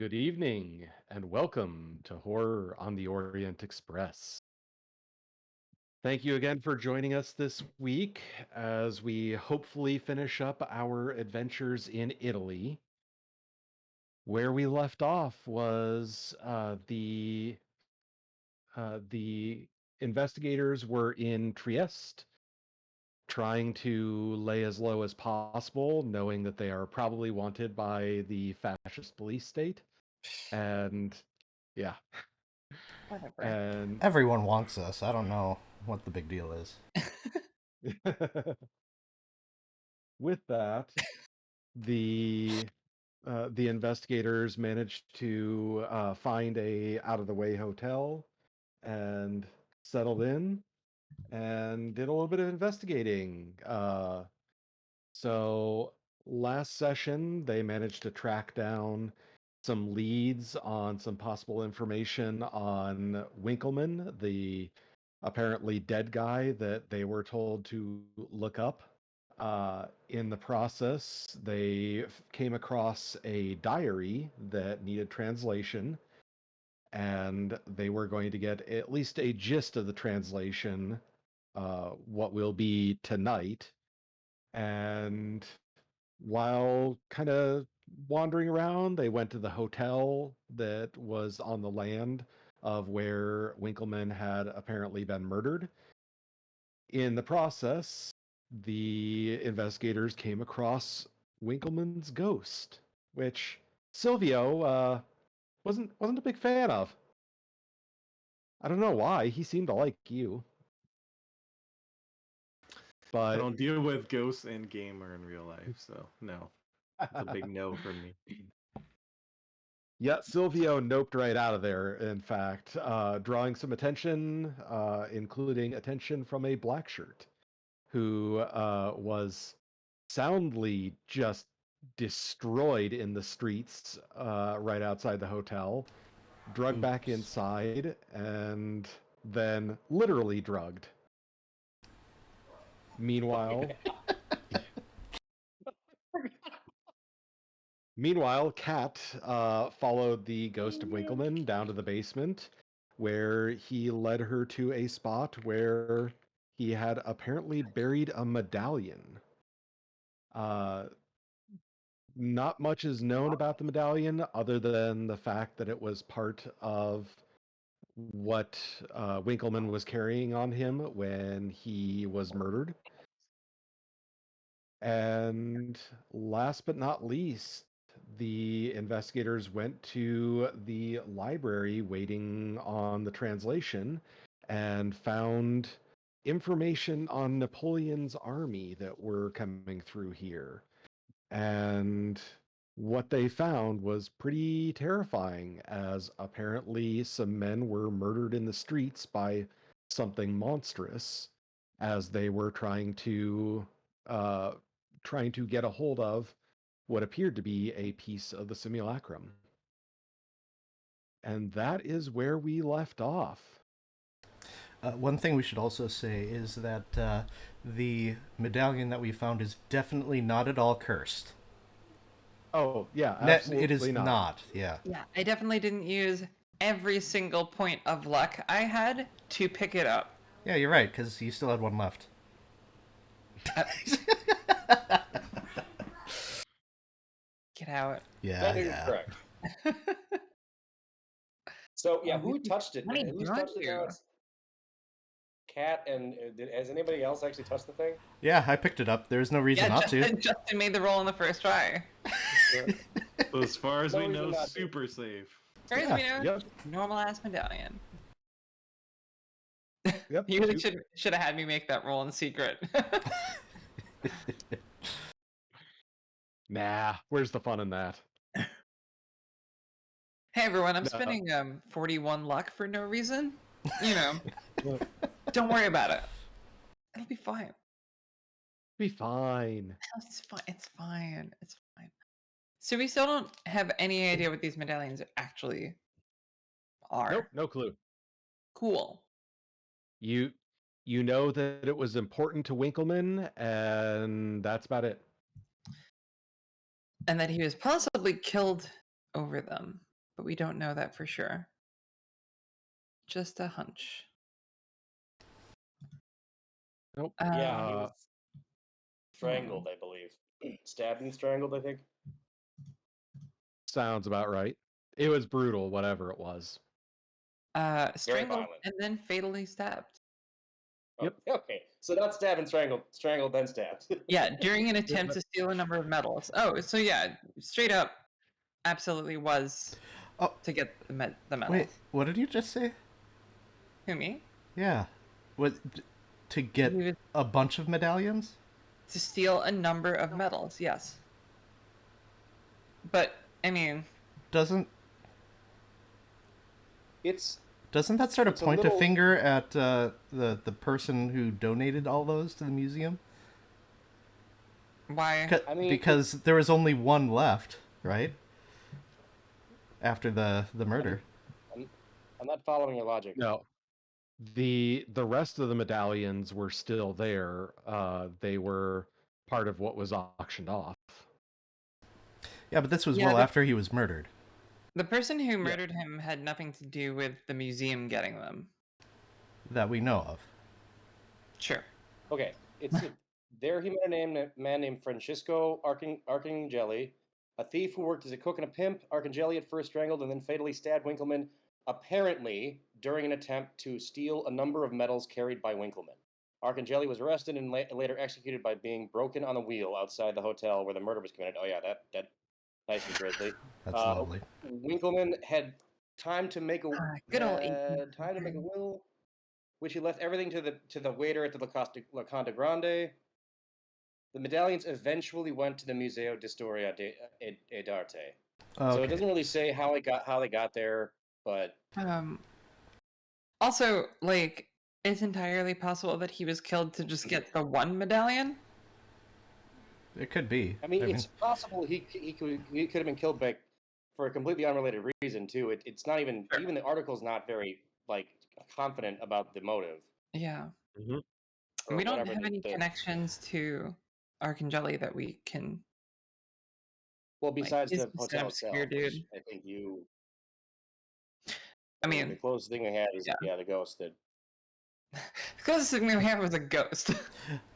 Good evening, and welcome to Horror on the Orient Express. Thank you again for joining us this week as we hopefully finish up our adventures in Italy. Where we left off was the investigators were in Trieste, trying to lay as low as possible, knowing that they are probably wanted by the fascist police state. And yeah, Whatever. and Everyone wants us. I don't know what the big deal is. with that, the the investigators managed to find a out of the way hotel and settled in and did a little bit of investigating. So last session, they managed to track down some leads on some possible information on Winkleman, the apparently dead guy that they were told to look up. In the process, they came across a diary that needed translation, and they were going to get at least a gist of the translation, what will be tonight. And while kind of wandering around, they went to the hotel that was on the land of where Winkleman had apparently been murdered. In the process, the investigators came across Winkleman's ghost, which Silvio wasn't a big fan of. I don't know why. He seemed to like you, I but don't deal with ghosts in game or in real life, so no. It's a big no from me. yeah, Silvio noped right out of there, in fact, drawing some attention, including attention from a black shirt who was soundly just destroyed in the streets right outside the hotel, drugged back Oops. inside, and then literally drugged. Meanwhile, Kat followed the ghost of Winkleman down to the basement, where he led her to a spot where he had apparently buried a medallion. Uh, Not much is known about the medallion other than the fact that it was part of what Winkleman was carrying on him when he was murdered. And last but not least, the investigators went to the library waiting on the translation and found information on Napoleon's army that were coming through here. And what they found was pretty terrifying, as apparently some men were murdered in the streets by something monstrous as they were uh, trying to get a hold of what appeared to be a piece of the simulacrum. And that is where we left off. One thing we should also say is that the medallion that we found is definitely not at all cursed. Oh, yeah, It is absolutely not. not. Yeah. Yeah, I definitely didn't use every single point of luck I had to pick it up. Yeah, you're right, because you still had one left. Get out. Yeah, That is yeah. correct. So yeah, Oh, who you- touched it? Honey, Who's don't touched it now? you? It's Cat and has anybody else actually touched the thing? Yeah, I picked it up. There's no reason Yeah, not to. Justin made the roll on the first try. So as far as No we reason know, not to. super safe. As far as Yeah, we know, Yep, normal ass medallion. yep. You really should have had me make that roll in secret. Nah, where's the fun in that? Hey everyone, I'm No. spending 41 luck for no reason. You know, don't worry about it. It'll be fine. Be fine. It's fine. It's fine. It's fine. So we still don't have any idea what these medallions actually are. Nope, no clue. Cool. You you know that it was important to Winkleman, and that's about it. And that he was possibly killed over them. but we don't know that for sure. Just a hunch. Nope. Yeah, he was hmm. strangled, I believe. Stabbed and strangled, I think. Sounds about right. It was brutal, whatever it was. Strangled violent. and then fatally stabbed. Yep. Oh, okay, so not stabbed and strangled, strangled then stabbed. Yeah, during an attempt to steal a number of medals. Oh, so yeah, straight up, absolutely was Oh. to get the medals. Wait, what did you just say? Who, me? Yeah. What, to get He was a bunch of medallions? to steal a number of medals, yes. But, I mean, Doesn't It's that sort of It's a point a little- finger at the person who donated all those to the museum? why? I mean, Because there was only one left, right? After the murder. I'm not following your logic. No. The rest of the medallions were still there. They were part of what was auctioned off. Yeah, but this was Yeah, well the- after he was murdered. The person who murdered him had nothing to do with the museum getting them. That we know of. Sure. Okay, there he met a man named Francisco Arcangeli, a thief who worked as a cook and a pimp. Arcangeli at first strangled and then fatally stabbed Winkleman, apparently during an attempt to steal a number of medals carried by Winkleman. Arcangeli was arrested and later executed by being broken on the wheel outside the hotel where the murder was committed. Oh yeah, that nice and grisly. That's lovely. Winkleman had time to make a Good old time to make a will, which he left everything to the waiter at the La Conte Grande. The medallions eventually went to the Museo di Storia d'Arte. Okay. So it doesn't really say how they got there, but Also, like, it's entirely possible that he was killed to just get the one medallion. It could be. I mean, it's possible he could have been killed for a completely unrelated reason too. It's not even the article's not very confident about the motive. Yeah. Mm-hmm. We don't have any connections to Arcangeli that we can. Well, besides he's the just an hotel obscure itself, which dude. I think you. I mean, the closest thing we had is the ghost that. the closest thing we have was a ghost.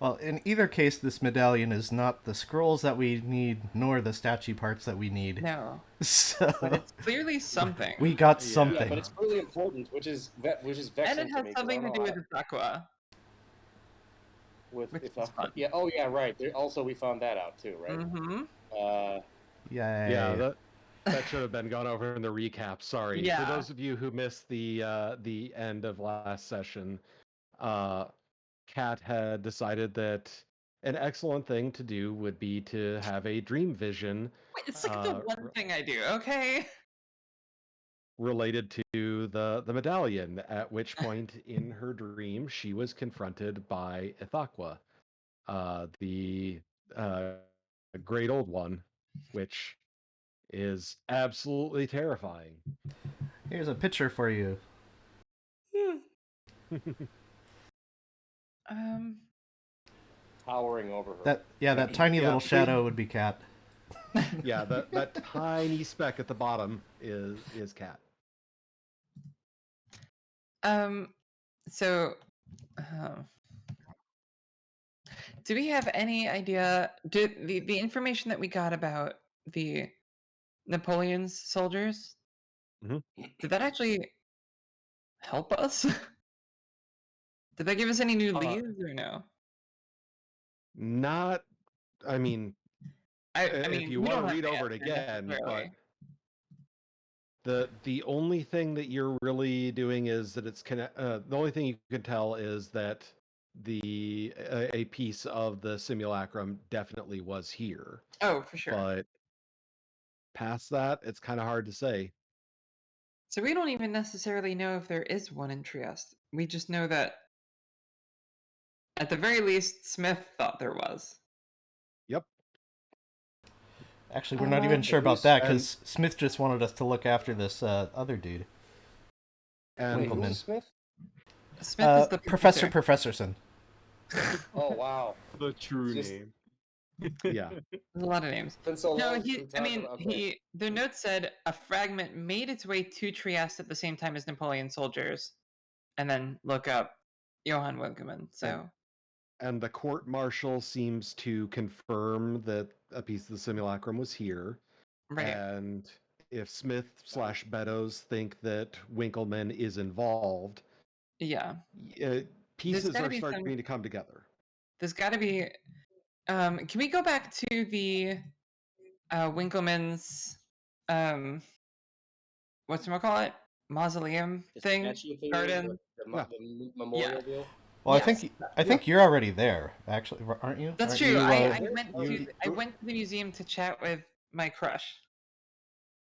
Well, in either case, this medallion is not the scrolls that we need, nor the statue parts that we need. No, So but it's clearly something. we got Yeah, something. Yeah, but it's really important, which is vexing And it to has me. 'Cause something I to don't do know with Aqua. with which if is fun. yeah. Oh yeah, right. Also, we found that out too, right? Mm-hmm. Yay. Yeah, that should have been gone over in the recap. Sorry. Yeah. For those of you who missed the end of last session, Kat had decided that an excellent thing to do would be to have a dream vision Wait, it's like the one thing I do, okay? related to the medallion, at which point in her dream she was confronted by Ithaqua, the great old one, which is absolutely terrifying. Here's a picture for you. Towering over her. That tiny Yeah, little please. shadow would be Cat. Yeah, that tiny speck at the bottom is Cat. So, do we have any idea? Did the information that we got about the Napoleon's soldiers? Mhm. Did that actually help us? Did that give us any new leads or no? Not, I mean, I if mean, you we want don't to have read the over it answer again, necessarily. but the only thing that you're really doing is that the only thing you can tell is that a piece of the simulacrum definitely was here. Oh, for sure. But past that, it's kind of hard to say. So we don't even necessarily know if there is one in Trieste. We just know that, at the very least, Smith thought there was. Yep. Actually, we're not even sure about least- that because Smith just wanted us to look after this other dude. And Wait, Winkleman. who's Smith? Smith is the Professor Professorson. Oh wow. The true Just- name. Yeah. There's a lot of names. Been so No, long since we talked about that. the note said a fragment made its way to Trieste at the same time as Napoleon's soldiers, and then look up Johann Winkelmann. So And the court martial seems to confirm that a piece of the simulacrum was here. right, And if Smith/Beddoes think that Winkleman is involved, yeah, pieces gotta are be starting some- to come together. there's got to be. Can we go back to the Winklemann's whatchamacallit? Mausoleum The thing? statue thing, Garden? the memorial deal. Well, Yes. I think you're already there, actually, aren't you? That's aren't true. You, I went you- to the museum to chat with my crush.